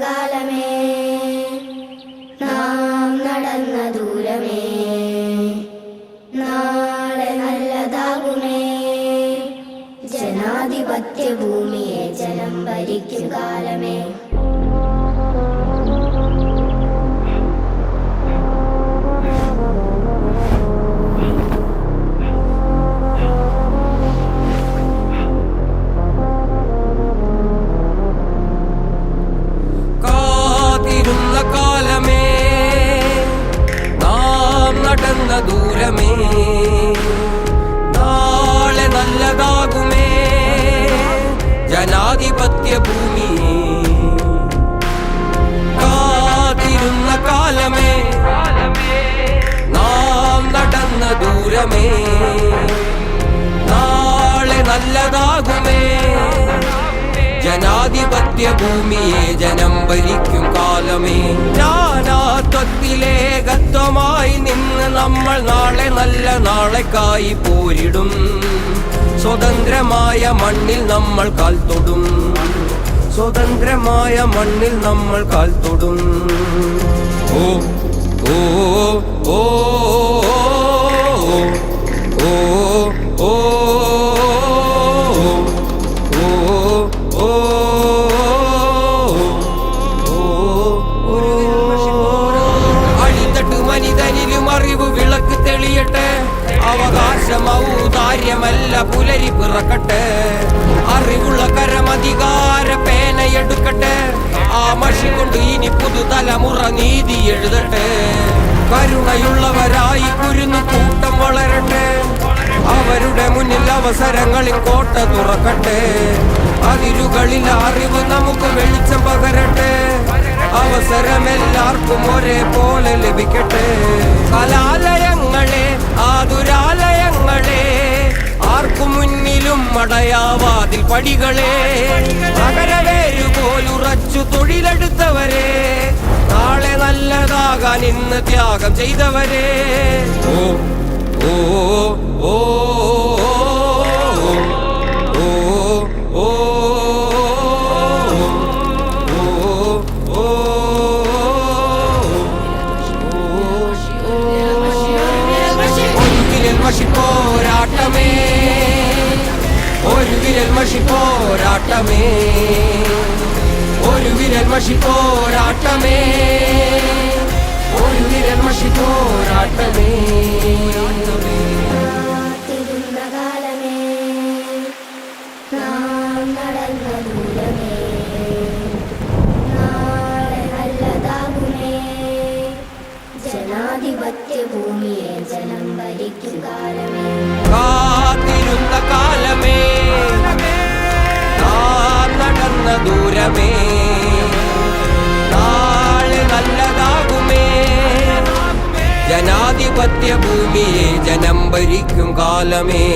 കാലമേ, നാം നടന്ന ദൂരമേ, നാളെ നല്ലതാകുമേ. ജനാധിപത്യ ഭൂമിയെ ജനം ഭരിക്കും കാലമേ. ദൂരമേ, നാളെ നല്ലതാകുമേ. ജനാധിപത്യ ഭൂമിയെ കാത്തിരുന്ന കാലമേ, നാം നടന്ന ദൂരമേ, നാളെ നല്ലതാകുമേ. ജനാധിപത്യ ഭൂമിയെ ജനം ഭരിക്കും കാലമേ. നാനാത്വത്തിലേകത്വമായി നിന്ന് നമ്മൾ നാളെ നല്ല നാളേക്കായി പോരിടും. സ്വതന്ത്രമായ മണ്ണിൽ നമ്മൾ കാൽ തൊടും, സ്വതന്ത്രമായ മണ്ണിൽ നമ്മൾ കാൽ തൊടും. ഓ ഓ ഓ ഓ ഓ അറിവ് വിളക്ക് തെളിയട്ടെ. അവകാശം ഔദാര്യമല്ല പുലരി പിറക്കട്ടെ. അറിവുള്ള കരമധികാര പേനയെടുക്കട്ടെ. ആ മഷി കൊണ്ട് ഇനി പുതുതലമുറ നീതി എഴുതട്ടെ. കരുണയുള്ളവരായി കുരുന്നു കൂട്ടം വളരട്ടെ. അവരുടെ മുന്നിൽ അവസരങ്ങളിൽ കോട്ട തുറക്കട്ടെ. അതിരുകളിൽ അറിവ് നമുക്ക് വെളിച്ചം പകരട്ടെ. അവസരമെല്ലാവർക്കും ഒരേപോലെ ലഭിക്കട്ടെ. കലാലയങ്ങളെ ആതുരാലയങ്ങളെ, ആർക്കു മുന്നിലും മടയാവാതിൽ പടികളെ, നഗരവേരുപോലുറച്ചു തൊഴിലെടുത്തവരെ, നാളെ നല്ലതാകാൻ ഇന്ന് ത്യാഗം ചെയ്തവരെ. ഓ ഓ ഓ പോരാട്ടമേ, ഒരു വിരൽ മഷി പോരാട്ടമേ, ഒരു വിരൽ മഷി പോരാട്ടമേ, ഒരു വിരൽ മഷി പോരാട്ടമേ. കാലമേ, നാം നടന്ന ദൂരമേ, നാളെ നല്ലതാകുമേ. ജനാധിപത്യ ഭൂമിയെ ജനം ഭരിക്കും കാലമേ. കാത്തിരുന്ന കാലമേ, നാം നടന്ന ദൂരമേ, നാളെ നല്ലതാകുമേ. ജനാധിപത്യ ഭൂമിയെ ജനം ഭരിക്കും കാലമേ.